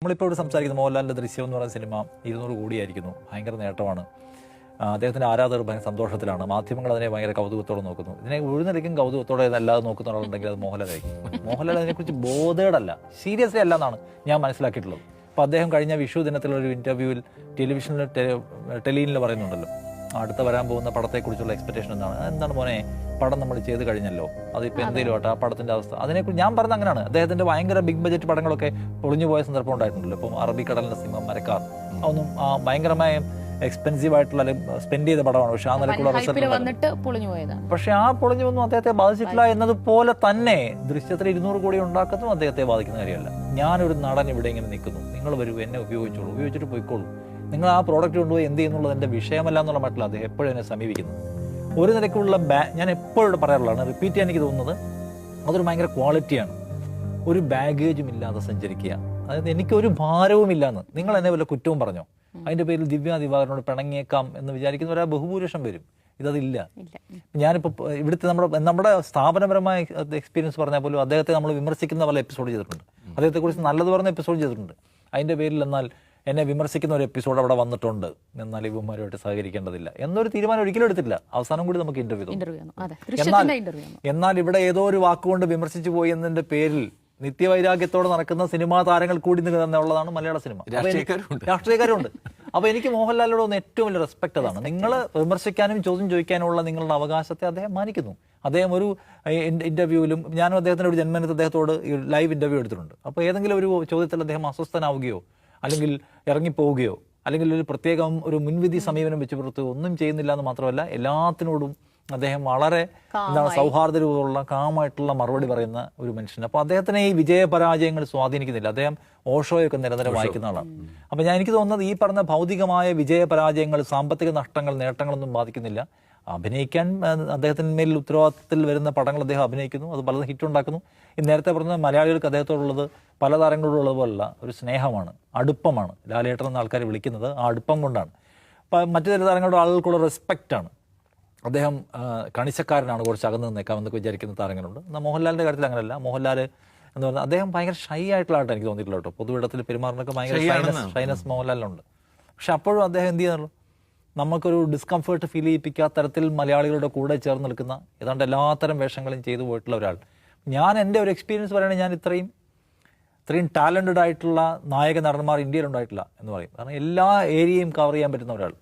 നമ്മളിപ്പോൾ ഇവിടെ സംസാരിക്കുന്ന മോഹൻലാലിൻ്റെ ദൃശ്യം എന്ന് പറയുന്ന സിനിമ 200 കോടിയായിരിക്കുന്നു, ഭയങ്കര നേട്ടമാണ്. അദ്ദേഹത്തിൻ്റെ ആരാധകർ ഭയങ്കര സന്തോഷത്തിലാണ്, മാധ്യമങ്ങൾ അതിനെ ഭയങ്കര കൗതുകത്തോടെ നോക്കുന്നു. ഇതിനെ ഒരു നിലയ്ക്കും കൗതുകത്തോടെ അല്ലാതെ നോക്കുന്ന ഒരാളുണ്ടെങ്കിൽ അത് മോഹൻലാലായിരിക്കും. മോഹൻലാൽ അതിനെക്കുറിച്ച് ബോധേഡല്ല, സീരിയസ്ലി അല്ല എന്നാണ് ഞാൻ മനസ്സിലാക്കിയിട്ടുള്ളത്. അപ്പോൾ അദ്ദേഹം കഴിഞ്ഞ വിഷു ദിനത്തിലൊരു ഇൻ്റർവ്യൂവിൽ ടെലിവിഷനിൽ ടെലിയിൽ പറയുന്നുണ്ടല്ലോ, അടുത്ത വരാൻ പോകുന്ന പടത്തെക്കുറിച്ചുള്ള എക്സ്പെക്ടേഷൻ എന്താണ് മോനെ, പടം നമ്മൾ ചെയ്ത് കഴിഞ്ഞല്ലോ, അതിപ്പോൾ എന്തെങ്കിലും ആട്ടെ, ആ പടത്തിൻ്റെ അവസ്ഥ അതിനെക്കുറിച്ച് ഞാൻ പറഞ്ഞത് അങ്ങനെയാണ്. അദ്ദേഹത്തിൻ്റെ ഭയങ്കര ബിഗ് ബഡ്ജറ്റ് പടങ്ങളൊക്കെ പൊളിഞ്ഞു പോയ സന്ദർഭം ഉണ്ടായിട്ടുണ്ടല്ലോ. ഇപ്പം അറബിക്കടലിൻ്റെ സിനിമ, മരക്കാർ, അതൊന്നും ഭയങ്കരമായ എക്സ്പെൻസീവ് ആയിട്ടുള്ള സ്പെൻഡ് ചെയ്ത പടമാണ്. പക്ഷെ ആ നിലക്കുള്ള പക്ഷെ ആ പൊളിഞ്ഞൊന്നും അദ്ദേഹത്തെ ബാധിച്ചിട്ടില്ല എന്നതുപോലെ തന്നെ ദൃശ്യത്തിൽ 200 കോടി ഉണ്ടാക്കുന്നതും അദ്ദേഹത്തെ ബാധിക്കുന്ന കാര്യമല്ല. ഞാനൊരു നടൻ ഇവിടെ ഇങ്ങനെ നിൽക്കുന്നു, നിങ്ങൾ വരൂ, എന്നെ ഉപയോഗിച്ചോളൂ, ഉപയോഗിച്ചിട്ട് പോയിക്കോളൂ, നിങ്ങൾ ആ പ്രോഡക്റ്റ് കൊണ്ടുപോയി എന്ത് ചെയ്യുന്നുള്ളത് എൻ്റെ വിഷയമല്ല എന്നുള്ള മട്ടിൽ അദ്ദേഹം എപ്പോഴും എന്നെ സമീപിക്കുന്നു. ഒരു നിലയ്ക്കുള്ള ഞാൻ എപ്പോഴും പറയാറുള്ളതാണ്, റിപ്പീറ്റ് ചെയ്യാൻ എനിക്ക് തോന്നുന്നത് അതൊരു ഭയങ്കര ക്വാളിറ്റിയാണ്. ഒരു ബാഗേജും ഇല്ലാതെ സഞ്ചരിക്കുക, അതായത് എനിക്കൊരു ഭാരവും ഇല്ലാന്ന്. നിങ്ങൾ എന്നെ വല്ല കുറ്റവും പറഞ്ഞോ, അതിൻ്റെ പേരിൽ ദിവ്യ ദിവാകരനോട് പിണങ്ങിയേക്കാം എന്ന് വിചാരിക്കുന്നവരാ ബഹുഭൂരിഷം വരും. ഇതതില്ല. ഞാനിപ്പോൾ ഇവിടുത്തെ നമ്മുടെ സ്ഥാപനപരമായ എക്സ്പീരിയൻസ് പറഞ്ഞാൽ പോലും അദ്ദേഹത്തെ നമ്മൾ വിമർശിക്കുന്ന പല എപ്പിസോഡ് ചെയ്തിട്ടുണ്ട്, അദ്ദേഹത്തെക്കുറിച്ച് നല്ലത് പറഞ്ഞ എപ്പിസോഡ് ചെയ്തിട്ടുണ്ട്. അതിൻ്റെ പേരിൽ എന്നാൽ എന്നെ വിമർശിക്കുന്ന ഒരു എപ്പിസോഡ് അവിടെ വന്നിട്ടുണ്ട്, എന്നാൽ ഇവന്മാരുമായിട്ട് സഹകരിക്കേണ്ടതില്ല എന്നൊരു തീരുമാനം ഒരിക്കലും എടുത്തിട്ടില്ല. അവസാനം കൂടി നമുക്ക് എന്നാൽ ഇവിടെ ഏതോ ഒരു വാക്കുകൊണ്ട് വിമർശിച്ചു പോയി എന്നതിൻ്റെ പേരിൽ നിത്യവൈരാഗ്യത്തോടെ നടക്കുന്ന സിനിമാ താരങ്ങൾ കൂടി നിൽക്കുന്നുള്ളതാണ് മലയാള സിനിമ. രാഷ്ട്രീയക്കാരുണ്ട്. അപ്പോൾ എനിക്ക് മോഹൻലാലിനോട് ഒന്ന് ഏറ്റവും വലിയ റെസ്പെക്ട് അതാണ്. നിങ്ങൾ വിമർശിക്കാനും ചോദ്യം ചോദിക്കാനുള്ള നിങ്ങളുടെ അവകാശത്തെ അദ്ദേഹം മാനിക്കുന്നു. അദ്ദേഹം ഒരു ഇന്റർവ്യൂവിലും, ഞാനും അദ്ദേഹത്തിൻ്റെ ഒരു ജന്മദിനത്തിൽ അദ്ദേഹത്തോട് ലൈവ് ഇന്റർവ്യൂ എടുത്തിട്ടുണ്ട്. അപ്പോൾ ഏതെങ്കിലും ഒരു ചോദ്യത്തിൽ അദ്ദേഹം അസ്വസ്ഥനാവുകയോ അല്ലെങ്കിൽ ഇറങ്ങിപ്പോവുകയോ അല്ലെങ്കിൽ ഒരു പ്രത്യേകം ഒരു മുൻവിധി സമീപനം വെച്ച് പുറത്ത് ഒന്നും ചെയ്യുന്നില്ല എന്ന് മാത്രമല്ല, എല്ലാത്തിനോടും അദ്ദേഹം വളരെ സൗഹാർദ്ദരൂപമുള്ള കാമായിട്ടുള്ള മറുപടി പറയുന്ന ഒരു മനുഷ്യൻ. അപ്പോൾ അദ്ദേഹത്തിനെ ഈ വിജയപരാജയങ്ങൾ സ്വാധീനിക്കുന്നില്ല. അദ്ദേഹം ഓഷോയൊക്കെ നിരന്തരം വായിക്കുന്ന ആളാണ്. അപ്പോൾ എനിക്ക് തോന്നുന്നത് ഈ പറഞ്ഞ ഭൗതികമായ വിജയപരാജയങ്ങൾ, സാമ്പത്തിക നഷ്ടങ്ങൾ, നേട്ടങ്ങളൊന്നും ബാധിക്കുന്നില്ല. അഭിനയിക്കാൻ അദ്ദേഹത്തിന് മേലിൽ ഉത്തരവാദിത്തത്തിൽ വരുന്ന പടങ്ങൾ അദ്ദേഹം അഭിനയിക്കുന്നു, അത് പലതും ഹിറ്റ് ഉണ്ടാക്കുന്നു. ഈ നേരത്തെ പറഞ്ഞ മലയാളികൾക്ക് അദ്ദേഹത്തോടുള്ളത് പല താരങ്ങളോടുള്ളത് പോലുള്ള ഒരു സ്നേഹമാണ്, അടുപ്പമാണ്. ലാലേട്ടൻ എന്ന ആൾക്കാർ വിളിക്കുന്നത് ആ അടുപ്പം കൊണ്ടാണ്. മറ്റു ചില താരങ്ങളുടെ ആളുകൾക്കുള്ള റെസ്പെക്റ്റാണ്. അദ്ദേഹം കണിശക്കാരനാണ്, കുറച്ച് അകന്ന് നിൽക്കാമെന്നൊക്കെ വിചാരിക്കുന്ന താരങ്ങളുണ്ട്. എന്നാൽ മോഹൻലാലിൻ്റെ കാര്യത്തിൽ അങ്ങനെയല്ല. മോഹൻലാൽ എന്ന് പറഞ്ഞാൽ അദ്ദേഹം ഭയങ്കര ഷൈ ആയിട്ടുള്ള ആൾക്കാർ എനിക്ക് തോന്നിയിട്ടില്ല കേട്ടോ. പൊതുവിടത്തിൽ പെരുമാറുന്നൊക്കെ ഭയങ്കര ഷൈനസ് മോഹൻലാലിനുണ്ട്. പക്ഷെ അപ്പോഴും അദ്ദേഹം എന്ത് ചെയ്യുന്നുള്ളൂ, നമുക്കൊരു ഡിസ്കംഫേർട്ട് ഫീൽ ചെയ്യിപ്പിക്കാത്ത തരത്തിൽ മലയാളികളുടെ കൂടെ ചേർന്ന് നിൽക്കുന്ന ഏതാണ്ട് എല്ലാത്തരം വേഷങ്ങളും ചെയ്തു പോയിട്ടുള്ള ഒരാൾ. ഞാൻ എൻ്റെ ഒരു എക്സ്പീരിയൻസ് പറയുകയാണെങ്കിൽ ഞാൻ ഇത്രയും ടാലൻറ്റഡ് ആയിട്ടുള്ള നായക നടന്മാർ ഇന്ത്യയിൽ ഉണ്ടായിട്ടില്ല എന്ന് പറയും. കാരണം എല്ലാ ഏരിയയും കവർ ചെയ്യാൻ പറ്റുന്ന ഒരാൾ.